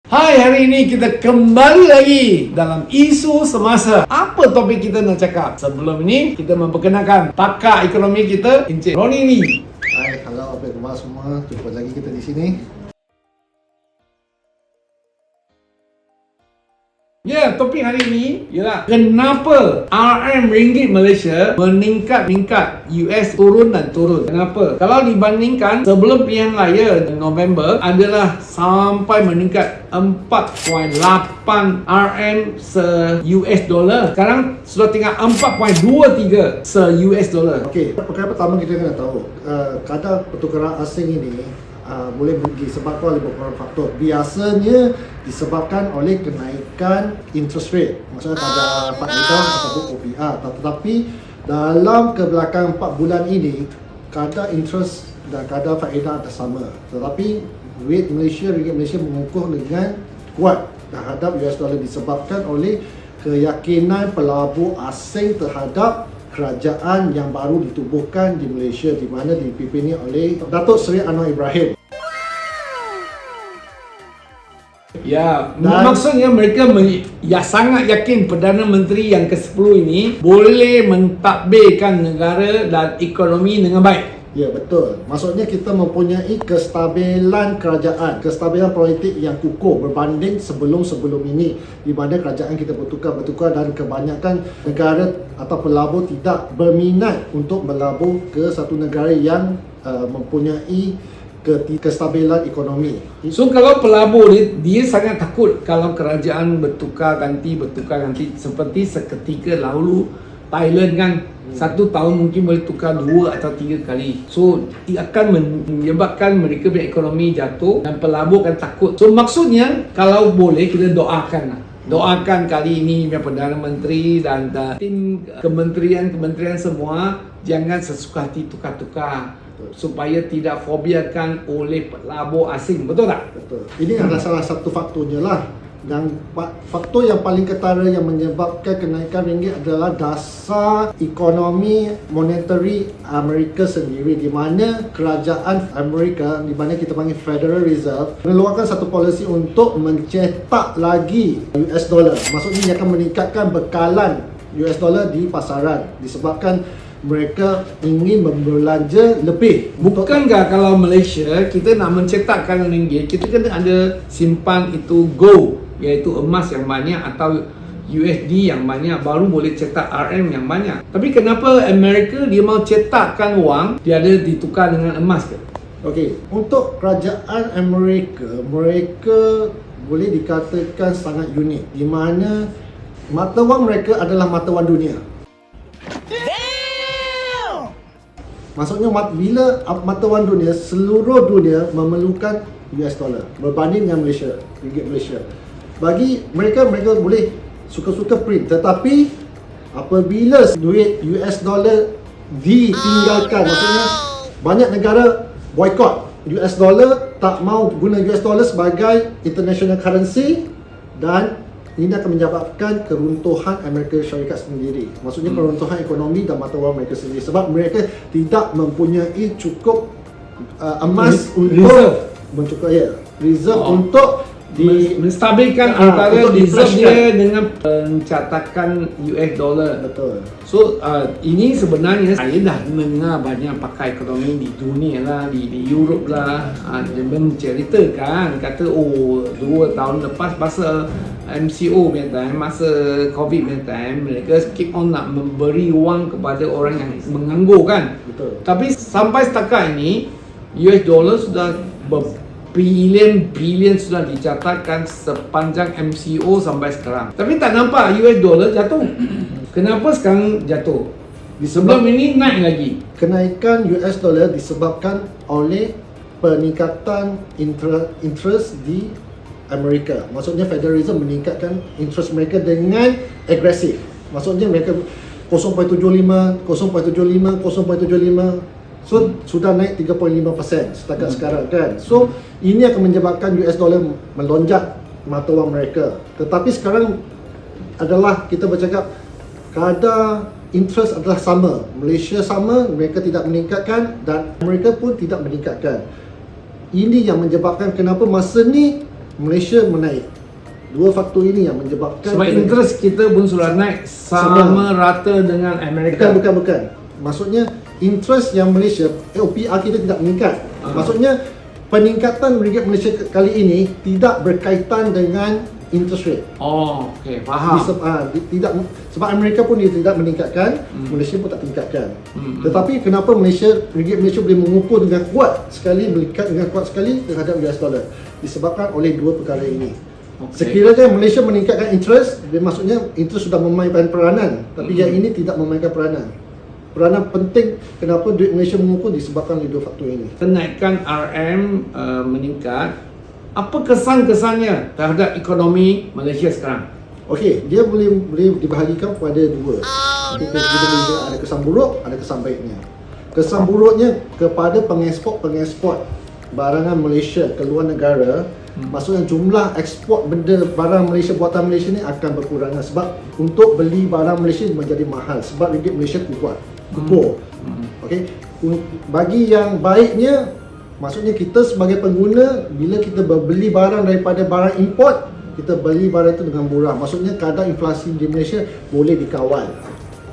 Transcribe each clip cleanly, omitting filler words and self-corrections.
Hai, hari ini kita kembali lagi dalam isu semasa. Apa topik kita nak cakap? Sebelum ini, kita memperkenalkan pakar ekonomi kita, Encik Ronnie Lee. Hai, halo apa khabar semua? Jumpa lagi kita di sini. Ya, topik hari ini ialah kenapa RM ringgit Malaysia meningkat US turun dan turun. Kenapa? Kalau dibandingkan sebelum pilihan raya November adalah sampai meningkat 4.8 RM se-US dollar. Sekarang sudah tinggal 4.23 se-US dollar. Okey, perkara pertama kita kena tahu kadar pertukaran asing ini boleh disebabkan oleh beberapa faktor. Biasanya disebabkan oleh kenaikan interest rate, maksudnya kadar faedah ataupun OPR. Tetapi dalam kebelakang 4 bulan ini, kadar interest dan kadar faedah ada sama. Tetapi ringgit Malaysia mengukuh dengan kuat terhadap US dollar disebabkan oleh keyakinan pelabur asing terhadap kerajaan yang baru ditubuhkan di Malaysia, di mana dipimpini oleh Datuk Seri Anwar Ibrahim. Ya, maksudnya mereka sangat yakin Perdana Menteri yang ke-10 ini boleh mentadbirkan negara dan ekonomi dengan baik. Ya, betul. Maksudnya kita mempunyai kestabilan kerajaan, kestabilan politik yang kukuh berbanding sebelum-sebelum ini, di mana kerajaan kita bertukar dan kebanyakan negara atau pelabur tidak berminat untuk melabur ke satu negara yang mempunyai kestabilan ekonomi. So kalau pelabur dia sangat takut kalau kerajaan bertukar ganti seperti seketika lalu Thailand kan 1 tahun mungkin boleh tukar 2 atau 3 kali. So ia akan menyebabkan mereka punya ekonomi jatuh dan pelabur akan takut. So maksudnya kalau boleh kita doakan kali ini Perdana Menteri dan tim kementerian semua jangan sesuka hati tukar-tukar supaya tidak fobiakan oleh pelabur asing. Betul tak? Betul. Ini adalah salah satu faktornya lah. Dan faktor yang paling ketara yang menyebabkan kenaikan ringgit adalah dasar ekonomi monetary Amerika sendiri, di mana kerajaan Amerika, di mana kita panggil Federal Reserve, mengeluarkan satu polisi untuk mencetak lagi US dollar. Maksudnya dia akan meningkatkan bekalan US dollar di pasaran disebabkan mereka ingin membelanja lebih. Bukankah kalau Malaysia kita nak mencetakkan ringgit, kita kena ada simpan itu gold, iaitu emas yang banyak atau USD yang banyak, baru boleh cetak RM yang banyak. Tapi kenapa Amerika dia mau cetakkan wang, dia ada ditukar dengan emas ke? Okey, untuk kerajaan Amerika, mereka boleh dikatakan sangat unik, di mana mata wang mereka adalah mata wang dunia. Maksudnya bila mata wang dunia, seluruh dunia memerlukan US dollar berbanding dengan Malaysia, ringgit Malaysia. Bagi mereka boleh suka-suka print, tetapi apabila duit US dollar ditinggalkan, maksudnya banyak negara boycott US dollar, tak mau guna US dollar sebagai international currency, dan ini akan menyebabkan keruntuhan Amerika Syarikat sendiri. Maksudnya keruntuhan ekonomi dan mata wang mereka sendiri, sebab mereka tidak mempunyai cukup emas untuk reserve untuk menstabilkan antara reserve dia dengan pencatakan US dollar. Betul. So ini sebenarnya saya dah mendengar banyak pakar ekonomi di dunia lah, di Europe lah, dia menceritakan, kata 2 tahun lepas masa MCO punya time, masa COVID punya time, mereka keep on nak memberi wang kepada orang yang menganggur kan. Betul. Tapi sampai setakat ini US dollar sudah bilion sudah dicatatkan sepanjang MCO sampai sekarang. Tapi tak nampak US dollar jatuh. Kenapa sekarang jatuh? Sebelum ini naik lagi. Kenaikan US dollar disebabkan oleh peningkatan interest di Amerika. Maksudnya Federal Reserve meningkatkan interest mereka dengan agresif. Maksudnya mereka 0.75, 0.75. So sudah naik 3.5% setakat sekarang kan. So ini akan menyebabkan US dollar melonjak mata wang mereka. Tetapi sekarang adalah kita bercakap kadar interest adalah sama. Malaysia sama, mereka tidak meningkatkan, dan Amerika pun tidak meningkatkan. Ini yang menyebabkan kenapa masa ni Malaysia menaik. Dua faktor ini yang menyebabkan Sebab interest kita pun sudah naik sama rata dengan Amerika. Bukan. Maksudnya interest yang Malaysia, OPR kita tidak meningkat. Maksudnya peningkatan ringgit Malaysia kali ini tidak berkaitan dengan interest rate. Oh, okey, faham. Tidak, sebab Amerika pun dia tidak meningkatkan, Malaysia pun tak tingkatkan. Tetapi kenapa ringgit Malaysia boleh mengukur dengan kuat sekali, meningkat dengan kuat sekali terhadap US dollar? Disebabkan oleh dua perkara ini. Sekiranya Malaysia meningkatkan interest, dia maksudnya interest sudah memainkan peranan, tapi yang ini tidak memainkan peranan. Peranan penting kenapa duit Malaysia mengukur disebabkan oleh dua faktor ini. Kenaikan RM meningkat. Apa kesan-kesannya terhadap ekonomi Malaysia sekarang? Okey, dia boleh dibahagikan kepada dua. Kita ada kesan buruk, ada kesan baiknya. Kesan buruknya kepada pengeksport barangan Malaysia ke luar negara, maksudnya jumlah ekspor barang Malaysia, buatan Malaysia ni akan berkurangan sebab untuk beli barang Malaysia menjadi mahal sebab ringgit Malaysia kukuh. Okey, bagi yang baiknya, maksudnya kita sebagai pengguna, bila kita beli barang daripada barang import, kita beli barang itu dengan murah. Maksudnya kadar inflasi di Malaysia boleh dikawal.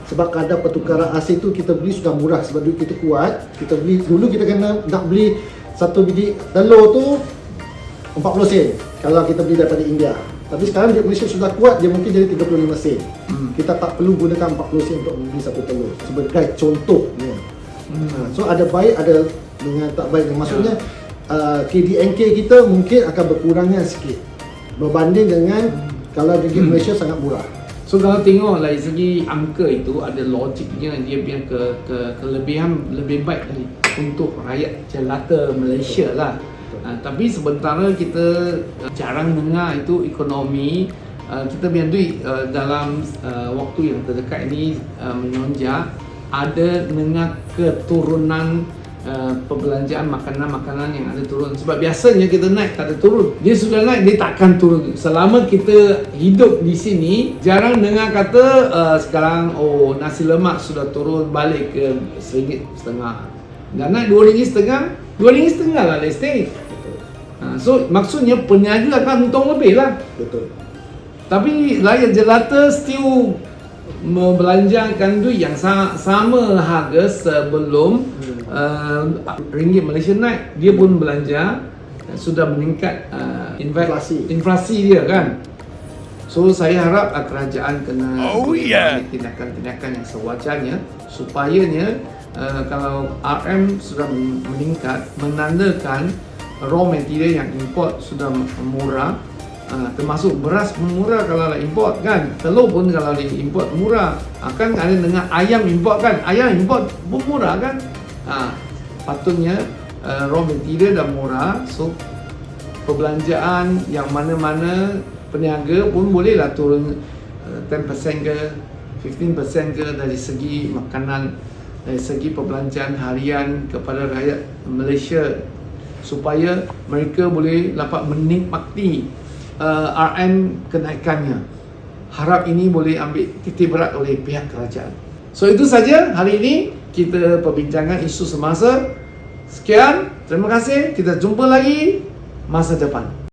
Sebab kadar pertukaran asing tu kita beli sudah murah sebab duit kita kuat. Kita beli dulu, kita kena nak beli satu biji telur tu 40 sen kalau kita beli daripada India. Tapi sekarang duit Malaysia sudah kuat, dia mungkin jadi 35 sen. Kita tak perlu gunakan 40 sen untuk membeli satu telur. Sebagai contohnya. So ada baik, ada dengan tak baik. Maksudnya KDNK kita mungkin akan berkurangan sikit berbanding dengan kalau ringgit Malaysia sangat murah. So kalau tengok dari segi angka itu ada logiknya, dia punya kelebihan lebih baik dari untuk rakyat jelata Malaysia lah. Tapi sementara kita jarang dengar itu ekonomi kita punya duit dalam waktu yang terdekat ini menonjak. Ada dengar keturunan perbelanjaan makanan-makanan yang ada turun. Sebab biasanya kita naik tak ada turun. Dia sudah naik, dia takkan turun. Selama kita hidup di sini, jarang dengar kata sekarang nasi lemak sudah turun balik ke RM1.50. Dah naik RM2.50, RM2.50 lah let's say. So maksudnya peniaga akan untung lebih lah. Betul. Tapi rakyat jelata still membelanjakan duit yang sama harga sebelum ringgit Malaysia naik. Dia pun belanja, sudah meningkat inflasi dia kan. So saya harap kerajaan kena tindakan-tindakan yang sewajarnya supayanya kalau RM sudah meningkat, menandakan raw material yang import sudah murah. Termasuk beras pun murah kalau import kan. Telur pun kalau import murah. Akan ada dengan ayam import kan. Ayam import pun murah kan. Patutnya raw material dah murah. So perbelanjaan yang mana-mana peniaga pun bolehlah turun 10% ke 15% ke dari segi makanan, dari segi perbelanjaan harian kepada rakyat Malaysia supaya mereka boleh dapat menikmati RM kenaikannya. Harap ini boleh ambil titik berat oleh pihak kerajaan. So itu saja hari ini kita perbincangan isu semasa. Sekian, terima kasih. Kita jumpa lagi masa depan.